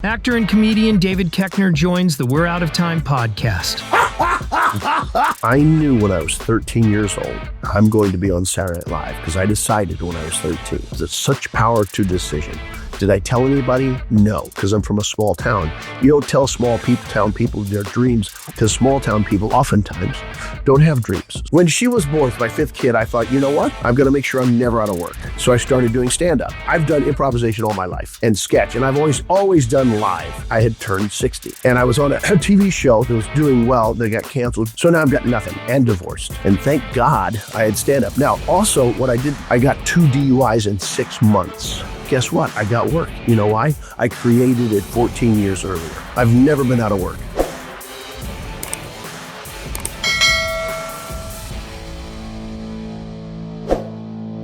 Actor and comedian David Koechner joins the We're Out of Time podcast. I knew when I was 13 years old, I'm going to be on Saturday Night Live because I decided when I was 13. There's such power to decision. Did I tell anybody? No, because I'm from a small town. You don't tell town people their dreams because small town people oftentimes don't have dreams. When she was born, my fifth kid, I thought, you know what? I'm going to make sure I'm never out of work. So I started doing stand-up. I've done improvisation all my life and sketch, and I've always done live. I had turned 60, and I was on a TV show that was doing well. They got canceled. So now I've got nothing and divorced. And thank God I had stand-up. Now, also what I did, I got 2 DUIs in 6 months. Guess what? I got work. You know why? I created it 14 years earlier. I've never been out of work.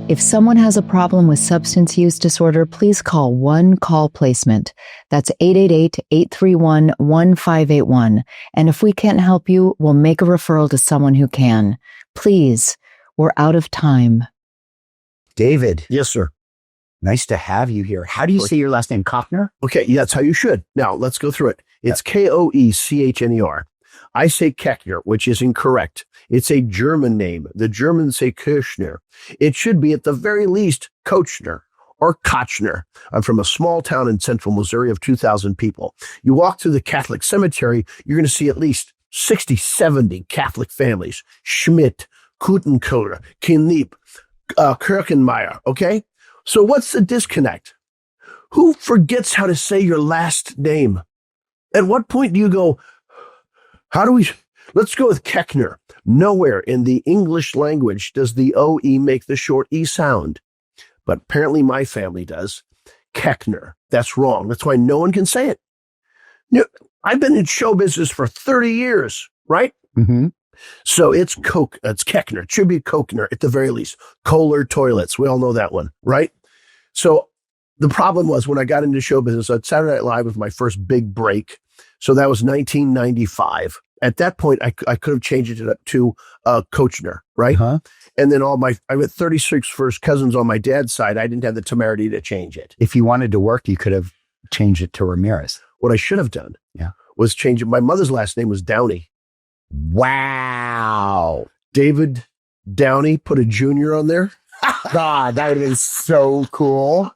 If someone has a problem with substance use disorder, please call One Call Placement. That's 888-831-1581. And if we can't help you, we'll make a referral to someone who can. Please, we're out of time. David. Yes, sir. Nice to have you here. How do you say your last name? Koechner? Okay, that's how you should. Now, let's go through it. It's Koechner. I say Koechner, which is incorrect. It's a German name. The Germans say Koechner. It should be, at the very least, Koechner or Koechner. I'm from a small town in central Missouri of 2,000 people. You walk through the Catholic cemetery, you're going to see at least 60, 70 Catholic families. Schmidt, Kutenköhler, Kniep, Kirchenmeier, okay? So what's the disconnect? Who forgets how to say your last name? At what point do you go, let's go with Koechner. Nowhere in the English language does the OE make the short E sound. But apparently my family does. Koechner. That's wrong. That's why no one can say it. I've been in show business for 30 years, right? Mm-hmm. So it's Koechner. It should be Koechner at the very least. Kohler toilets. We all know that one, right? So the problem was when I got into show business, Saturday Night Live was my first big break. So that was 1995. At that point, I could have changed it to Koechner, right? Uh-huh. And then I had 36 first cousins on my dad's side. I didn't have the temerity to change it. If you wanted to work, you could have changed it to Ramirez. What I should have done was change it. My mother's last name was Downey. Wow. David Downey, put a junior on there. God, that would have been so cool.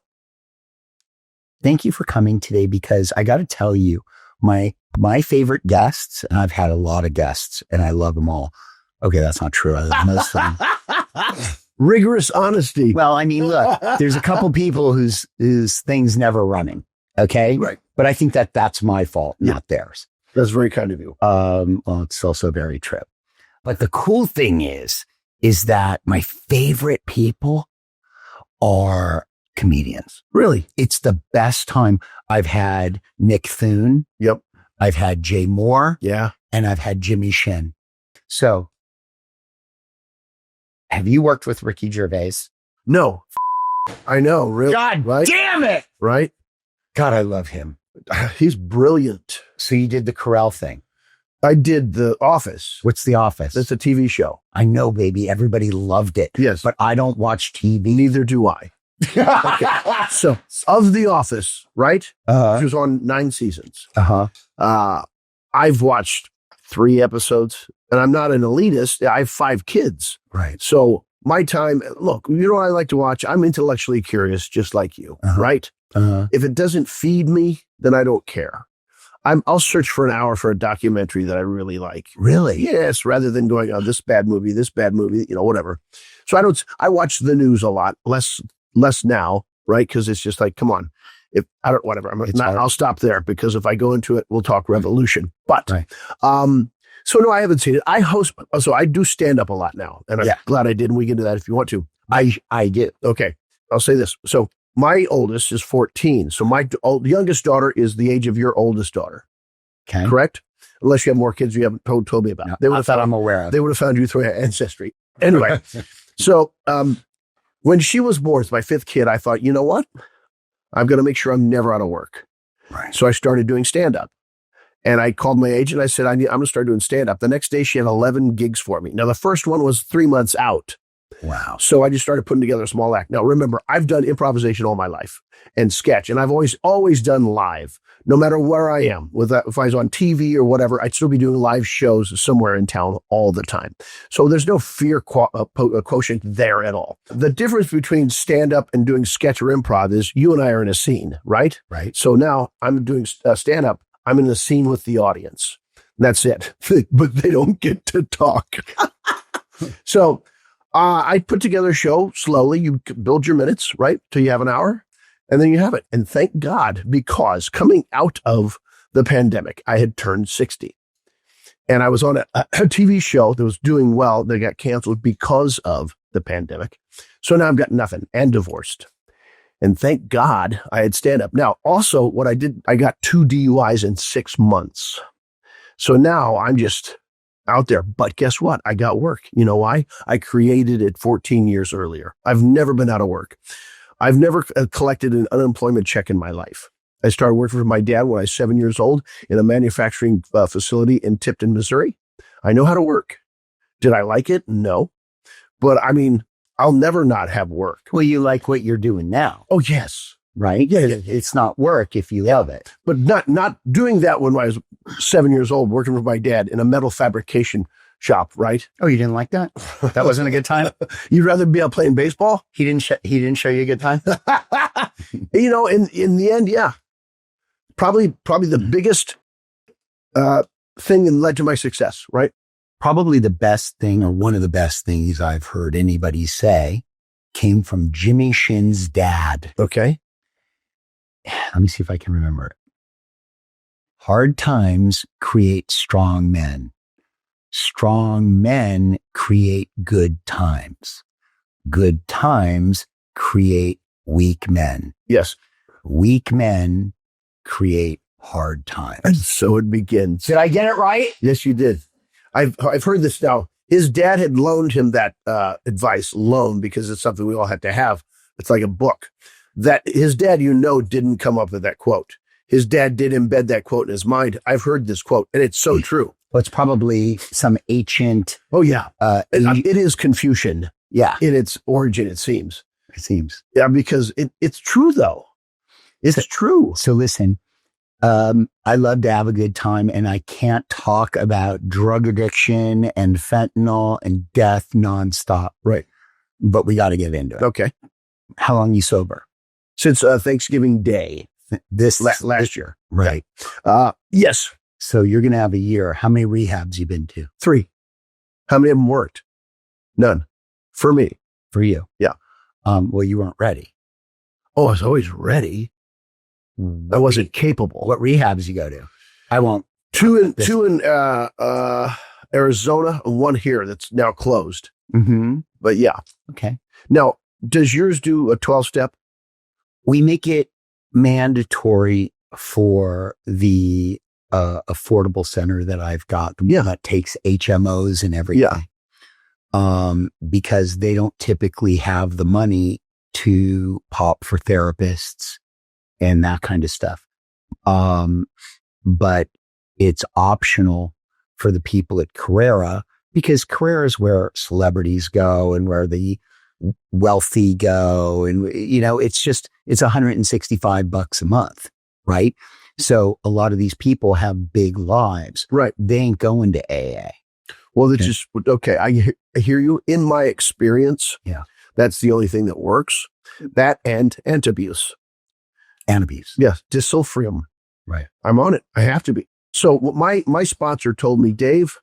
Thank you for coming today, because I got to tell you, my favorite guests, and I've had a lot of guests and I love them all. Okay, that's not true. Other than most of them. Rigorous honesty. Well, I mean, look, there's a couple people whose things never running. Okay. Right. But I think that's my fault, not theirs. That's very kind of you. Well, it's also very true. But the cool thing is that my favorite people are comedians. Really? It's the best time. I've had Nick Thune. Yep. I've had Jay Moore. Yeah. And I've had Jimmy Shin. So have you worked with Ricky Gervais? No. I know. Really? God right? Damn it. Right? God, I love him. He's brilliant. So you did the Carell thing. I did The Office. What's The Office? That's a TV show. I know, baby. Everybody loved it. Yes. But I don't watch TV. Neither do I. Okay. So, of The Office, right? Which was on 9 seasons. I've watched 3 episodes, and I'm not an elitist. I have 5 kids. Right. So my time, look, you know what I like to watch? I'm intellectually curious, just like you, right? If it doesn't feed me, then I don't care. I'll search for an hour for a documentary that I really like. Really? Yes, rather than going, oh, this bad movie, whatever. So I watch the news a lot, less now, right? Because it's just like, come on, I'll stop there, because if I go into it, we'll talk revolution. But, so no, I haven't seen it. I do stand up a lot now, and I'm glad I did. And we get into that if you want to. I do. Okay. I'll say this. So my oldest is 14. So my youngest daughter is the age of your oldest daughter. Okay. Correct? Unless you have more kids you haven't told me about. No, I'm aware of. They would have found you through Ancestry. Anyway, so when she was born, my 5th kid, I thought, you know what? I'm going to make sure I'm never out of work. Right. So I started doing stand-up. And I called my agent. I said, I'm going to start doing stand-up. The next day, she had 11 gigs for me. Now, the first one was 3 months out. Wow. So I just started putting together a small act. Now, remember, I've done improvisation all my life and sketch, and I've always done live, no matter where I am. If I was on TV or whatever, I'd still be doing live shows somewhere in town all the time. So there's no fear quotient there at all. The difference between stand-up and doing sketch or improv is you and I are in a scene, right? Right. So now I'm doing stand-up. I'm in a scene with the audience. That's it. But they don't get to talk. So I put together a show slowly. You build your minutes, right? Till you have an hour, and then you have it. And thank God, because coming out of the pandemic, I had turned 60. And I was on a TV show that was doing well. They got canceled because of the pandemic. So now I've got nothing and divorced. And thank God I had stand up. Now, also what I did, I got 2 DUIs in 6 months. So now I'm just out there. But guess what? I got work. You know why? I created it 14 years earlier. I've never been out of work. I've never collected an unemployment check in my life. I started working for my dad when I was 7 years old in a manufacturing facility in Tipton, Missouri. I know how to work. Did I like it? No. But I mean, I'll never not have work. Well, you like what you're doing now. Oh, yes. Right? Yeah. It's not work if you love it. But not doing that when I was 7 years old, working for my dad in a metal fabrication shop, right? Oh, you didn't like that? That wasn't a good time? You'd rather be out playing baseball? He didn't show you a good time? You know, in the end, yeah. Probably the biggest thing that led to my success, right? Probably the best thing, or one of the best things I've heard anybody say, came from Jimmy Shin's dad. Okay. Let me see if I can remember it. Hard times create strong men. Strong men create good times. Good times create weak men. Yes. Weak men create hard times. And so it begins. Did I get it right? Yes, you did. I've heard this now. His dad had loaned him that advice, because it's something we all had to have. It's like a book. That his dad, didn't come up with that quote. His dad did embed that quote in his mind. I've heard this quote, and it's so true. Well, it's probably some ancient. Oh, yeah. It is Confucian. Yeah. In its origin, it seems. It seems. Yeah, because it's true, though. It's true. So listen, I love to have a good time, and I can't talk about drug addiction and fentanyl and death nonstop. Right. But we got to get into it. Okay. How long you sober? Since Thanksgiving Day. This last year. Right. Yes. So you're going to have a year. How many rehabs you been to? 3. How many of them worked? None. For me. For you? Yeah. Well, you weren't ready. Oh, I was always ready. I wasn't capable. What rehabs you go to? I won't. Two in Arizona and 1 here that's now closed. Mm-hmm. But yeah. Okay. Now, does yours do a 12-step? We make it mandatory for the affordable center that I've got. Yeah. That takes HMOs and everything. Yeah. Because they don't typically have the money to pop for therapists and that kind of stuff. But it's optional for the people at Carrera, because Carrera is where celebrities go and where the wealthy go. And, it's $165 a month. Right. So a lot of these people have big lives. Right. They ain't going to AA. Well, it's just, okay. I hear you. In my experience. Yeah. That's the only thing that works. That and abuse. Antabuse. Yes. Disulfiram. Right. I'm on it. I have to be. So what my sponsor told me, Dave,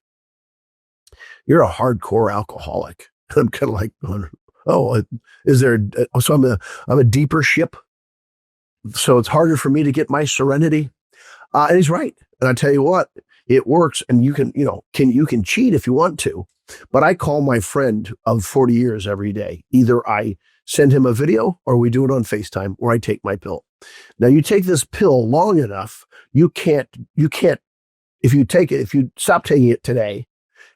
you're a hardcore alcoholic. I'm kind of like, oh, is there? So I'm a deeper ship. So it's harder for me to get my serenity. And he's right. And I tell you what, it works. And you can cheat if you want to. But I call my friend of 40 years every day. Either I send him a video or we do it on FaceTime, or I take my pill. Now you take this pill long enough, you can't, if you stop taking it today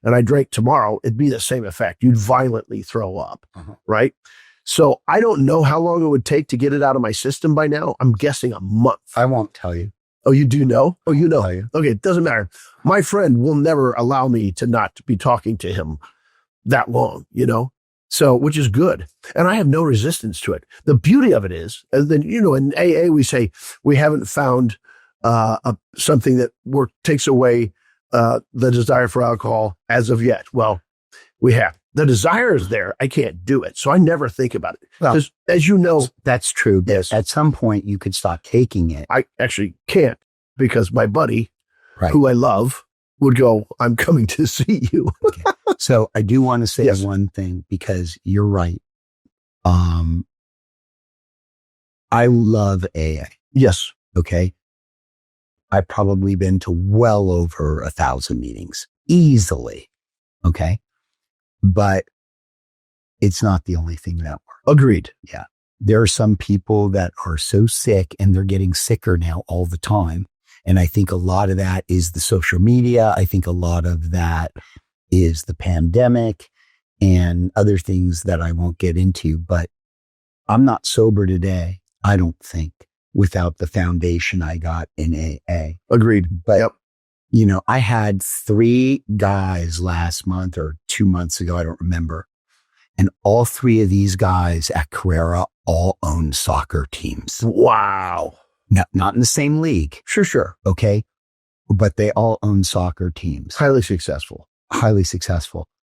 and I drank tomorrow, it'd be the same effect. You'd violently throw up, right? So I don't know how long it would take to get it out of my system by now. I'm guessing a month. I won't tell you. Oh, you do know? Oh, you know. You. Okay, it doesn't matter. My friend will never allow me to not be talking to him that long, So, which is good. And I have no resistance to it. The beauty of it is, and then, in AA, we say we haven't found something that takes away the desire for alcohol as of yet. Well, we have. The desire is there. I can't do it. So I never think about it. Because as you know, that's true. Yes. At some point you could stop taking it. I actually can't because my buddy, right, who I love, would go, I'm coming to see you. Okay. So I do want to say one thing because you're right. I love AA. Yes. Okay. I've probably been to well over 1,000 meetings easily. Okay. But it's not the only thing that works. Agreed. Yeah. There are some people that are so sick and they're getting sicker now all the time. And I think a lot of that is the social media. I think a lot of that is the pandemic and other things that I won't get into. But I'm not sober today, I don't think, without the foundation I got in AA. Agreed. But, I had 3 guys last month or 2 months ago, I don't remember. And all 3 of these guys at Carrera all own soccer teams. Wow. Not in the same league. Sure. Okay. But they all own soccer teams. Highly successful.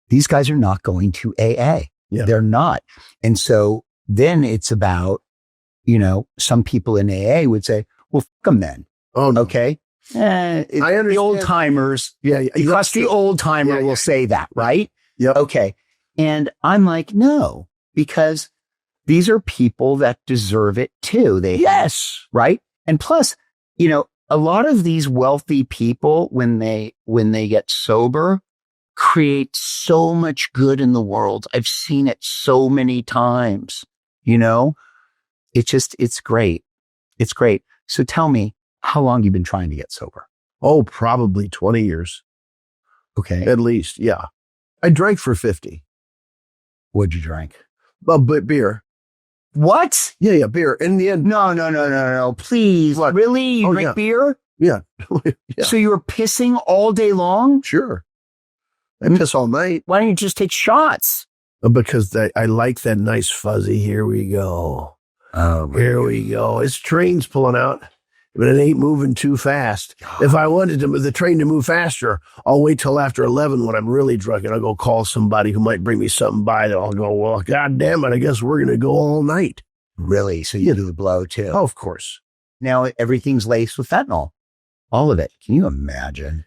These guys are not going to AA. Yeah. They're not. And so then it's about, some people in AA would say, well, fuck them then. Oh, no. Okay. I understand. The old timers. Yeah. Because the old timer will say that, right? Yeah. Okay. And I'm like, no, because these are people that deserve it too. Right. And plus, a lot of these wealthy people, when they get sober, create so much good in the world. I've seen it so many times, it's great. It's great. So tell me, how long you've been trying to get sober? Oh, probably 20 years. Okay. At least. Yeah. I drank for 50. What'd you drink? But beer. What? Yeah, beer. In the end. No. Please. What? Really? You drink beer? Yeah. So you were pissing all day long? Sure. I piss all night. Why don't you just take shots? Because I like that nice fuzzy, here we go. Oh, here we go. It's trains pulling out, but it ain't moving too fast. If I wanted the train to move faster, I'll wait till after 11 when I'm really drunk and I'll go call somebody who might bring me something by that I'll go, well, God damn it, I guess we're going to go all night. Really? So you do the blow too? Oh, of course. Now everything's laced with fentanyl. All of it. Can you imagine?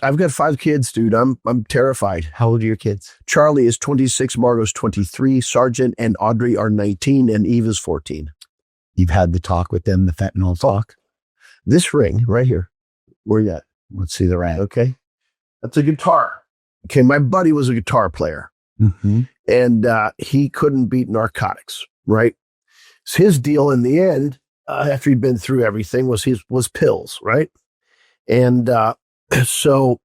I've got 5 kids, dude. I'm terrified. How old are your kids? Charlie is 26, Margot's 23, Sergeant and Audrey are 19, and Eve is 14. You've had the talk with them, the fentanyl talk? This ring right here. Where you at? Let's see the ring. Okay. That's a guitar. Okay. My buddy was a guitar player, and he couldn't beat narcotics, right? So his deal in the end, after he'd been through everything, was pills, right? And so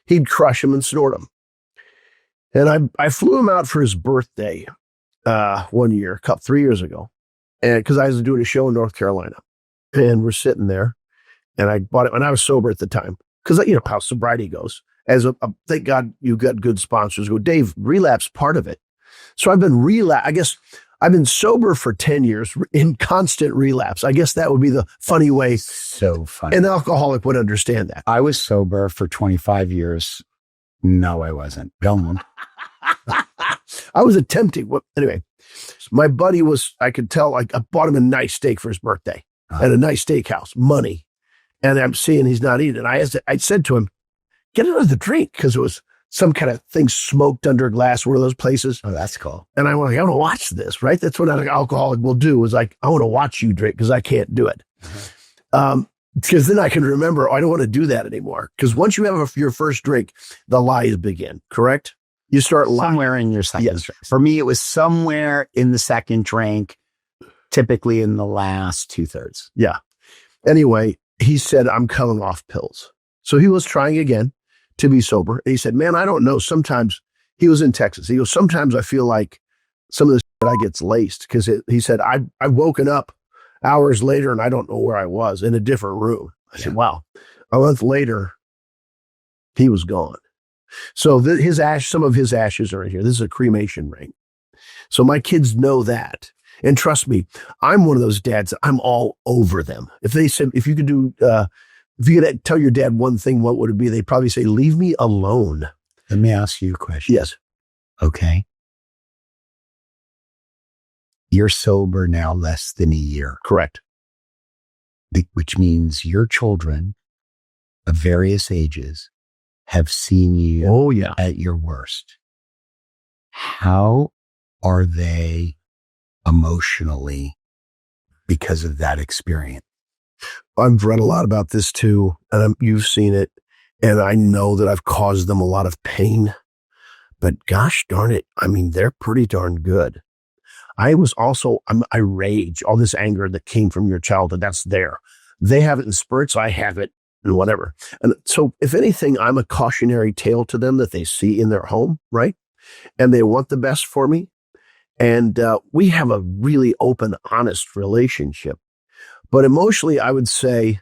he'd crush them and snort them. And I flew him out for his birthday one year, 3 years ago, and because I was doing a show in North Carolina, and we're sitting there, and I bought it when I was sober at the time, because how sobriety goes. Thank God you got good sponsors. Go, Dave, relapse part of it. So I've been I guess I've been sober for 10 years in constant relapse. I guess that would be the funny way. So funny. An alcoholic would understand that. I was sober for 25 years. No, I wasn't. Go on. I was attempting. Anyway, my buddy I could tell, I bought him a nice steak for his birthday at a nice steakhouse, money. And I'm seeing he's not eating. I said to him, get another drink, because it was some kind of thing smoked under a glass, one of those places. Oh, that's cool. And I want to watch this, right? That's what an alcoholic will do, is like, I want to watch you drink because I can't do it. Because then I can remember, I don't want to do that anymore. Because once you have your first drink, the lies begin, correct? You start lying. Somewhere in your second drink. For me, it was somewhere in the second drink, typically in the last 2/3. Yeah. Anyway, he said, I'm coming off pills. So he was trying again to be sober. And he said, man, I don't know. Sometimes, he was in Texas. He goes, sometimes I feel like some of the shit I gets laced. Because he said, I've woken up hours later and I don't know where I was, in a different room. I said, wow. A month later, he was gone. So some of his ashes are in here. This is a cremation ring. So my kids know that. And trust me, I'm one of those dads. I'm all over them. If they said, if you could tell your dad one thing, what would it be? They'd probably say, leave me alone. Let me ask you a question. Yes. Okay. You're sober now less than a year. Correct. Which means your children of various ages have seen you at your worst. How are they emotionally because of that experience? I've read a lot about this too, and you've seen it, and I know that I've caused them a lot of pain, but gosh darn it, I mean, they're pretty darn good. I rage, all this anger that came from your childhood, that's there. They have it in spurts, I have it in whatever. And so if anything, I'm a cautionary tale to them that they see in their home, right? And they want the best for me. And we have a really open, honest relationship. But emotionally, I would say,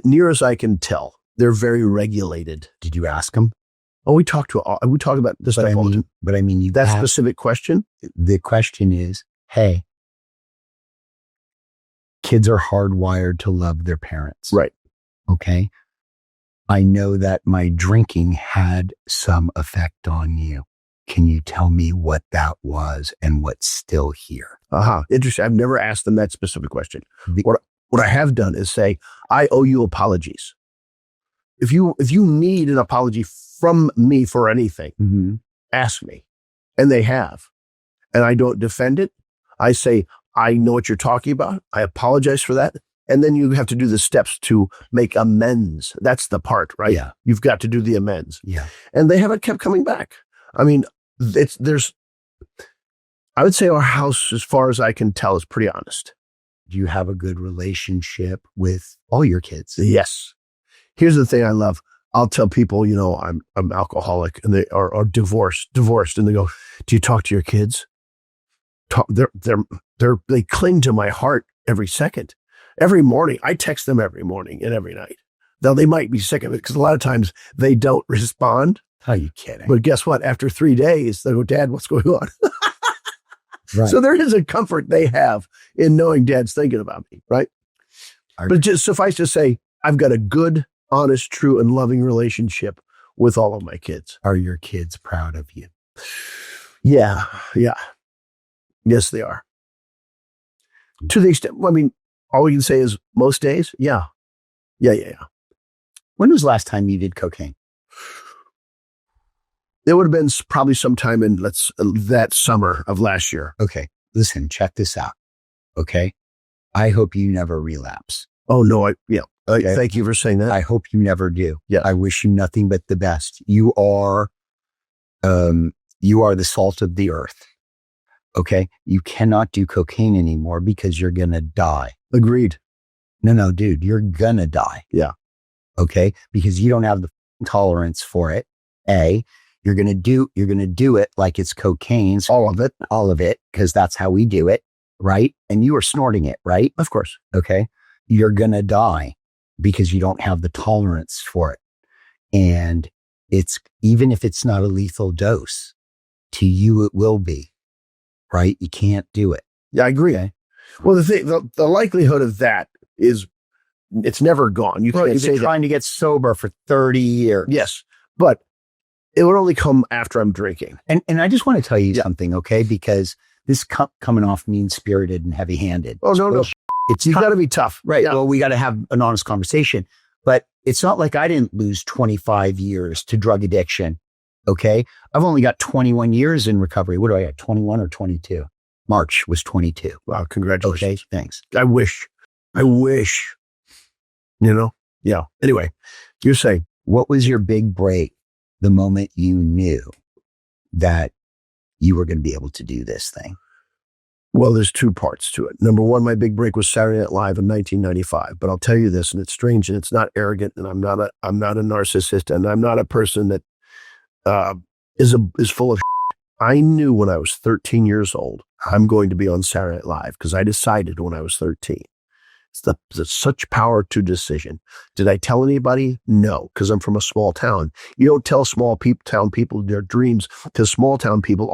near as I can tell, they're very regulated. Did you ask them? Oh, we talk about this stuff all the time. But I mean, that specific question? The question is, hey, kids are hardwired to love their parents. Right. Okay. I know that my drinking had some effect on you. Can you tell me what that was and what's still here? Interesting. I've never asked them that specific question. What I have done is say, I owe you apologies. If you need an apology from me for anything, ask me. And they have. And I don't defend it. I say, I know what you're talking about. I apologize for that. And then you have to do the steps to make amends. That's the part, right? Yeah. You've got to do the amends. Yeah. And they haven't kept coming back. I mean, I would say our house, as far as I can tell, is pretty honest. Do you have a good relationship with all your kids? Yes. Here's the thing I love. I'll tell people, I'm alcoholic, and they are divorced, and they go, do you talk to your kids? They cling to my heart every second. Every morning, I text them every morning and every night. Now, they might be sick of it because a lot of times they don't respond. How are you kidding? But guess what? After 3 days, they go, Dad, what's going on? Right. So there is a comfort they have in knowing Dad's thinking about me, right? But just suffice to say, I've got a good, honest, true, and loving relationship with all of my kids. Are your kids proud of you? Yeah. Yes, they are. To the extent, all we can say is most days, yeah. When was the last time you did cocaine? It would have been probably sometime in that summer of last year. Okay. Listen, check this out. Okay. I hope you never relapse. Oh, no. Okay. Thank you for saying that. I hope you never do. Yeah. I wish you nothing but the best. You are the salt of the earth. Okay. You cannot do cocaine anymore because you're going to die. Agreed. No, dude, you're going to die. Yeah. Okay. Because you don't have the tolerance for it. You're going to do it like it's cocaine. All of it. Because that's how we do it. Right. And you are snorting it, right? Of course. Okay. You're going to die because you don't have the tolerance for it. And even if it's not a lethal dose, to you, it will be, right? You can't do it. Yeah, I agree. Okay? Well, the likelihood of that is it's never gone. You can't You've say been trying to get sober for 30 years. Yes. But it would only come after I'm drinking. And I just want to tell you something, okay? Because this coming off mean-spirited and heavy-handed. Oh, no. You've got to be tough. Right. Yeah. Well, we got to have an honest conversation. But it's not like I didn't lose 25 years to drug addiction, okay? I've only got 21 years in recovery. What do I got, 21 or 22? March was 22. Wow, congratulations. Okay, thanks. I wish. Yeah. Anyway, you're saying. What was your big break the moment you knew that you were going to be able to do this thing? Well, there's two parts to it. Number one, my big break was Saturday Night Live in 1995. But I'll tell you this, and it's strange, and it's not arrogant, and I'm not a narcissist, and I'm not a person that is full of shit. I knew when I was 13 years old, I'm going to be on Saturday Night Live because I decided when I was 13. It's such power to decision. Did I tell anybody? No, because I'm from a small town. You don't tell town people their dreams, because small town people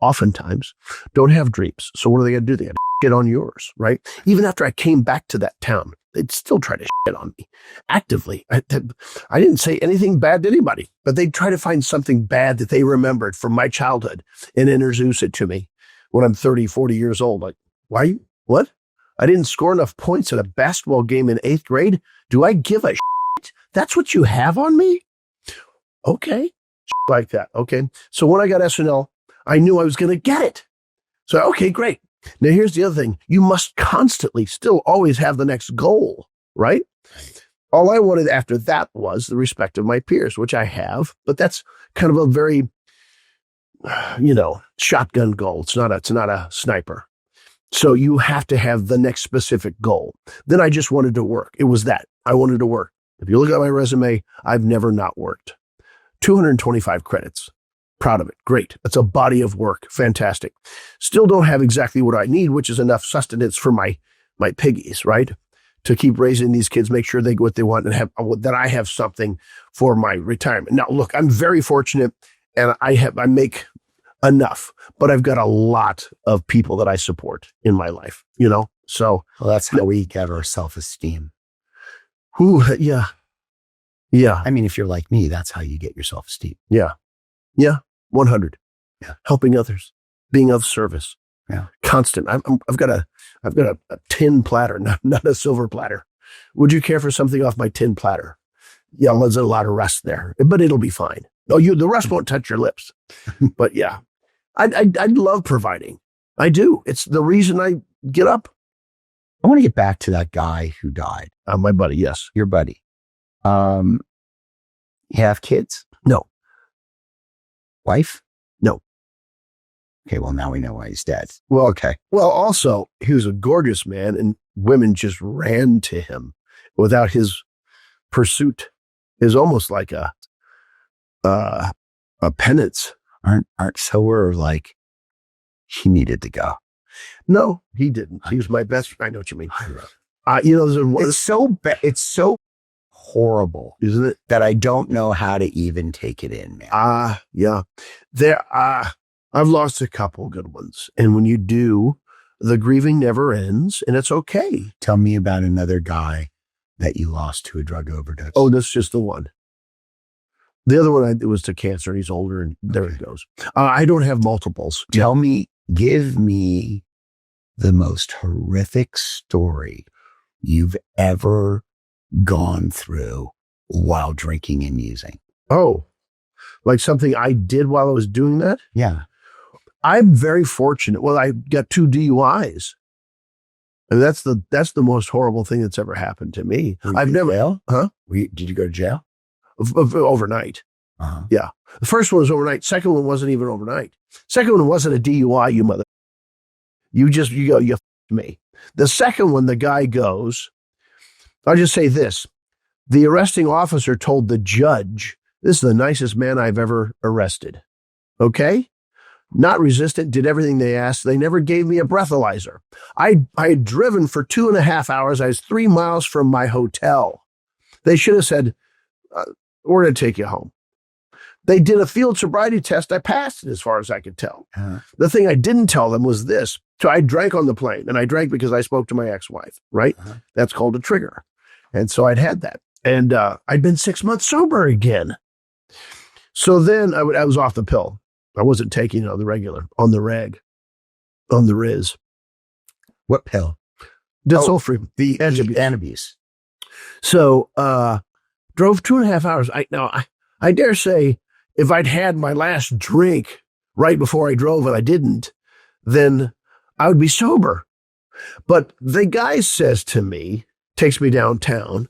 oftentimes don't have dreams. So what are they going to do? They got to shit on yours, right? Even after I came back to that town, they'd still try to shit on me actively. I didn't say anything bad to anybody, but they'd try to find something bad that they remembered from my childhood and introduce it to me when I'm 30, 40 years old. Like, what? I didn't score enough points at a basketball game in 8th grade. Do I give a shit? That's what you have on me? Okay. Like that. Okay. So when I got SNL, I knew I was going to get it. So, okay, great. Now here's the other thing. You must constantly still always have the next goal, right? All I wanted after that was the respect of my peers, which I have, but that's kind of a very, shotgun goal. It's not a sniper. So you have to have the next specific goal. Then I just wanted to work. It was that. I wanted to work. If you look at my resume, I've never not worked. 225 credits. Proud of it. Great. That's a body of work. Fantastic. Still don't have exactly what I need, which is enough sustenance for my piggies, right? To keep raising these kids, make sure they get what they want, and that I have something for my retirement. Now, look, I'm very fortunate, and I make enough, but I've got a lot of people that I support in my life, So that's how we get our self-esteem. Yeah. I mean, if you're like me, that's how you get your self-esteem. Yeah. 100. Yeah. Helping others, being of service. Yeah. Constant. I've got a tin platter, not a silver platter. Would you care for something off my tin platter? Yeah, there's a lot of rust there, but it'll be fine. Oh, the rust won't touch your lips. But yeah, I love providing. I do. It's the reason I get up. I want to get back to that guy who died. My buddy. Yes. Your buddy. You have kids? No. Wife? No. Okay, well, now we know why he's dead. Well, okay. Well, also, he was a gorgeous man, and women just ran to him without his pursuit. Is almost like a penance. Aren't so we're like, he needed to go. No, he didn't. He was my best friend. I know what you mean. It's so bad. It's so horrible, isn't it? That I don't know how to even take it in, man. Yeah. I've lost a couple good ones. And when you do, the grieving never ends, and it's okay. Tell me about another guy that you lost to a drug overdose. Oh, that's just the one. The other one, it was to cancer, and he's older, and there it goes. I don't have multiples. Give me the most horrific story you've ever gone through while drinking and using. Oh, like something I did while I was doing that? Yeah. I'm very fortunate. Well, I got 2 DUIs. And that's the most horrible thing that's ever happened to me. I've never. Jail? Huh? Did you go to jail? Overnight. Uh-huh. Yeah. The first one was overnight. Second one wasn't even overnight. Second one wasn't a DUI, you mother. You f***ed me. The second one, the guy goes, I'll just say this. The arresting officer told the judge, this is the nicest man I've ever arrested. Okay? Not resistant, did everything they asked. They never gave me a breathalyzer. I had driven for 2.5 hours. I was 3 miles from my hotel. They should have said, we're going to take you home. They did a field sobriety test. I passed it as far as I could tell. Uh-huh. The thing I didn't tell them was this. So I drank on the plane, and I drank because I spoke to my ex-wife, right? Uh-huh. That's called a trigger. And so I'd had that. And I'd been 6 months sober again. So then I was off the pill. I wasn't taking it on the regular, on the reg, on the Riz. What pill? Disulfiram. The Antabuse. So drove 2.5 hours. I dare say if I'd had my last drink right before I drove and I didn't, then I would be sober. But the guy says to me, takes me downtown,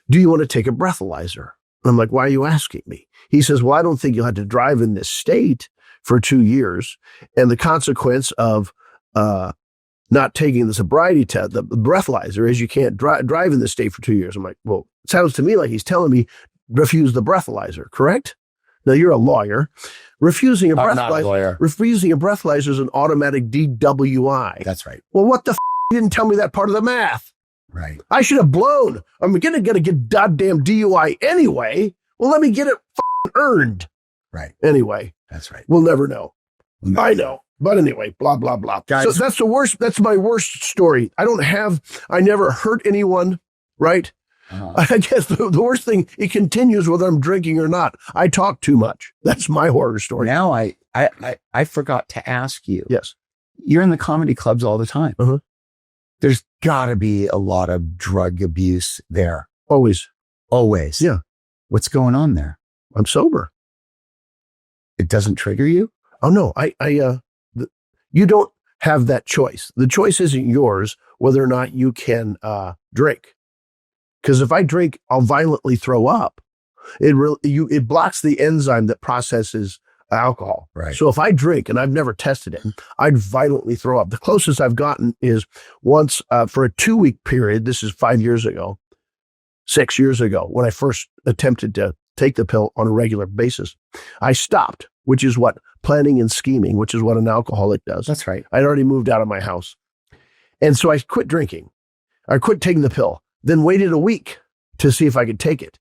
do you want to take a breathalyzer? I'm like, why are you asking me? He says, well, I don't think you'll have to drive in this state for 2 years. And the consequence of not taking the sobriety test, the breathalyzer, is you can't drive in this state for 2 years. I'm like, well, it sounds to me like he's telling me refuse the breathalyzer, correct? Now, you're a lawyer. Refusing a breathalyzer is an automatic DWI. That's right. Well, what the you didn't tell me that part of the math. Right. I should have blown. I'm going to get goddamn DUI anyway. Well, let me get it earned. Right. Anyway. That's right. We'll never know. I know. But anyway, blah, blah, blah. Guys, so that's the worst. That's my worst story. I never hurt anyone, right? I guess the worst thing, it continues whether I'm drinking or not. I talk too much. That's my horror story. Now I forgot to ask you. Yes. You're in the comedy clubs all the time. Uh-huh. There's got to be a lot of drug abuse there. Always. Yeah. What's going on there? I'm sober. It doesn't trigger you? Oh no, you don't have that choice. The choice isn't yours whether or not you can drink. Because if I drink, I'll violently throw up. It blocks the enzyme that processes alcohol. Right. So if I drink, and I've never tested it, I'd violently throw up. The closest I've gotten is once for a 2-week period. This is 6 years ago, when I first attempted to take the pill on a regular basis. I stopped, which is what planning and scheming, which is what an alcoholic does. That's right. I'd already moved out of my house. And so I quit drinking. I quit taking the pill, then waited a week to see if I could take it.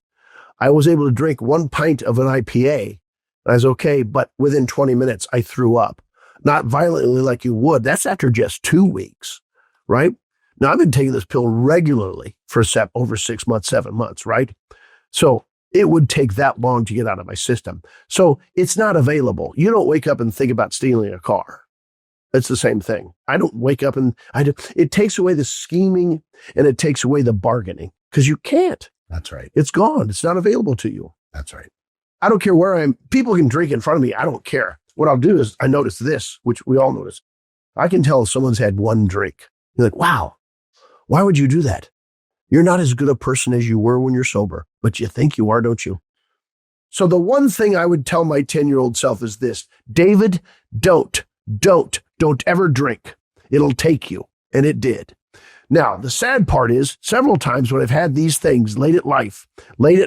I was able to drink 1 pint of an IPA. I was okay, but within 20 minutes, I threw up. Not violently like you would. That's after just 2 weeks, right? Now, I've been taking this pill regularly for over 6 months, 7 months, right? So it would take that long to get out of my system. So it's not available. You don't wake up and think about stealing a car. It's the same thing. I don't wake up and it takes away the scheming and it takes away the bargaining because you can't. That's right. It's gone. It's not available to you. That's right. I don't care where I am. People can drink in front of me. I don't care. What I'll do is I notice this, which we all notice. I can tell if someone's had 1 drink. You're like, wow, why would you do that? You're not as good a person as you were when you're sober, but you think you are, don't you? So the one thing I would tell my 10-year-old self is this: David, don't ever drink. It'll take you. And it did. Now, the sad part is several times when I've had these things late at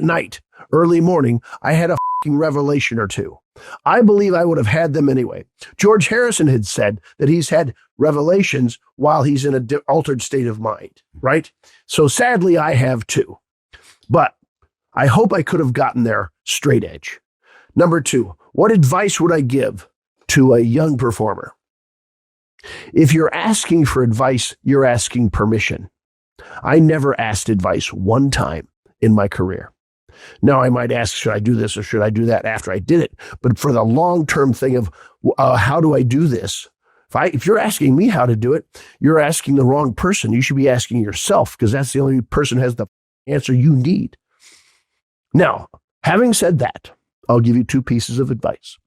night, early morning, I had a fucking revelation or two. I believe I would have had them anyway. George Harrison had said that he's had revelations while he's in an altered state of mind, right? So sadly, I have too. But I hope I could have gotten there straight edge. Number 2, what advice would I give to a young performer? If you're asking for advice, you're asking permission. I never asked advice one time in my career. Now, I might ask, should I do this or should I do that after I did it? But for the long-term thing of how do I do this? If you're asking me how to do it, you're asking the wrong person. You should be asking yourself because that's the only person who has the answer you need. Now, having said that, I'll give you 2 pieces of advice.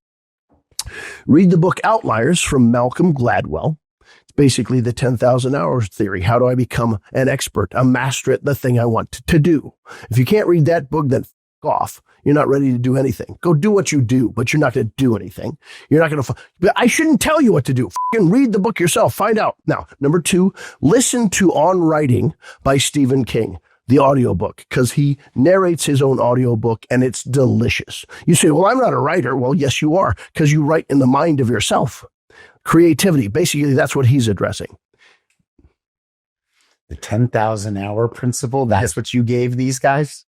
Read the book Outliers from Malcolm Gladwell. It's basically the 10,000 hours theory. How do I become an expert, a master at the thing I want to do? If you can't read that book, then f*** off. You're not ready to do anything. Go do what you do, but you're not going to do anything. You're not going to. But I shouldn't tell you what to do. F***ing read the book yourself. Find out. Now, number 2, listen to On Writing by Stephen King, the audiobook, because he narrates his own audiobook and it's delicious. You say, well, I'm not a writer. Well, yes, you are, because you write in the mind of yourself. Creativity. Basically, that's what he's addressing. The 10,000 hour principle. That's what you gave these guys.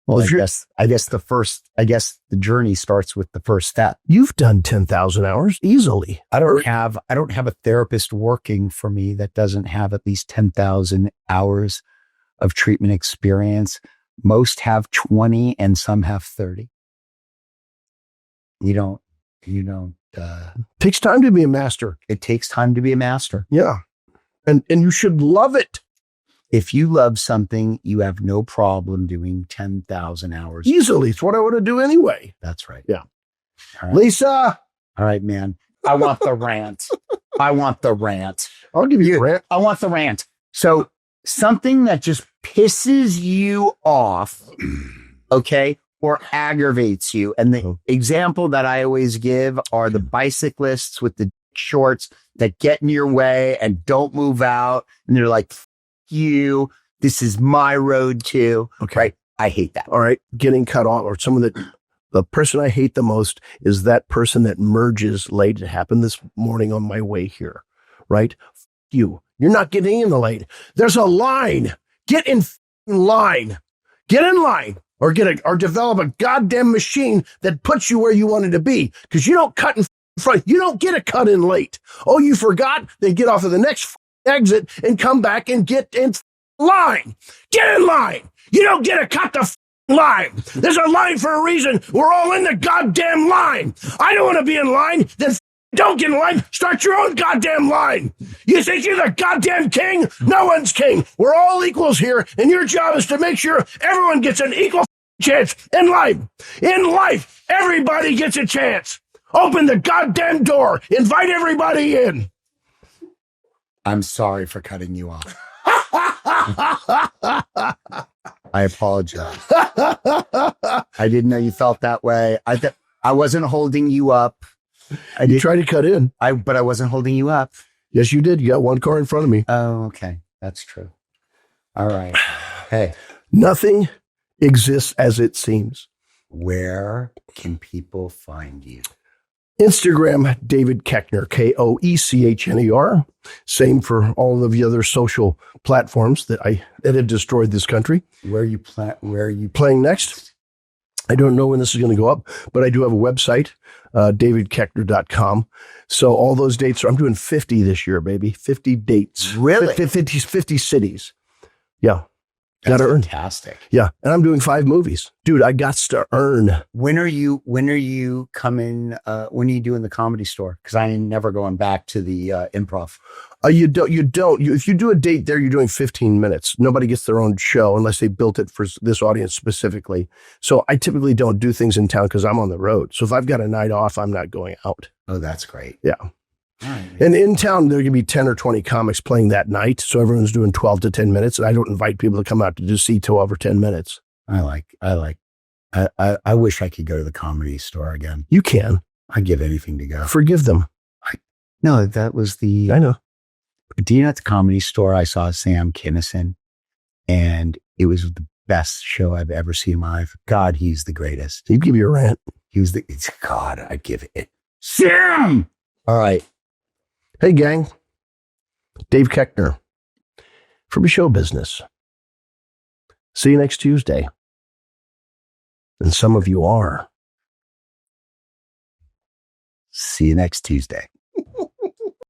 Well, I guess the journey starts with the first step. You've done 10,000 hours easily. I don't have a therapist working for me that doesn't have at least 10,000 hours of treatment experience. Most have 20 and some have 30. You don't, takes time to be a master. It takes time to be a master. Yeah. And you should love it. If you love something, you have no problem doing 10,000 hours. Easily. It's what I want to do anyway. That's right. Yeah. All right. Lisa. All right, man. I want the rant. I'll give you a rant. I want the rant. So something that just pisses you off, okay, or aggravates you. And the example that I always give are the bicyclists with the shorts that get in your way and don't move out. And they're like, you, this is my road too. Okay. Right? I hate that. All right. Getting cut off, or someone that, the person I hate the most is that person that merges late. It happened this morning on my way here, right? you. You're not getting in the lane. There's a line. Get in line. Get in line or develop a goddamn machine that puts you where you wanted to be. Because you don't cut in front. You don't get a cut in late. Oh, you forgot? Then get off of the next exit and come back and get in line. Get in line. You don't get to cut the line. There's a line for a reason. We're all in the goddamn line. I don't want to be in line. Then don't get in line. Start your own goddamn line. You think you're the goddamn king? No one's king. We're all equals here, and your job is to make sure everyone gets an equal chance in life. In life, everybody gets a chance. Open the goddamn door. Invite everybody in. I'm sorry for cutting you off. I apologize. I didn't know you felt that way. I wasn't holding you up. You tried to cut in. But I wasn't holding you up. Yes, you did. You got one car in front of me. Oh, okay. That's true. All right. Hey. Nothing exists as it seems. Where can people find you? Instagram, David Koechner, Koechner. Same for all of the other social platforms that have destroyed this country. Where are you playing next? I don't know when this is going to go up, but I do have a website, davidkoechner.com. So all those dates I'm doing 50 this year, baby. 50 dates. Really? 50 cities. Yeah. That's gotta earn. Fantastic. Yeah. And I'm doing 5 movies. Dude, I got to earn. When are you coming? When are you doing the Comedy Store? Because I ain't never going back to the improv. You don't. If you do a date there, you're doing 15 minutes. Nobody gets their own show unless they built it for this audience specifically. So I typically don't do things in town because I'm on the road. So if I've got a night off, I'm not going out. Oh, that's great. Yeah. All right, and in town, there can be 10 or 20 comics playing that night. So everyone's doing 12 to 10 minutes. And I don't invite people to come out to just see 12 or 10 minutes. I wish I could go to the Comedy Store again. You can. I'd give anything to go. Forgive them. No, that was the... I know. Do you know at the Comedy Store, I saw Sam Kinison, and it was the best show I've ever seen in my life. God, he's the greatest. He'd give you a rant. God, I'd give it. Sam! All right. Hey, gang. Dave Koechner from Show Business. See you next Tuesday. And some of you are. See you next Tuesday.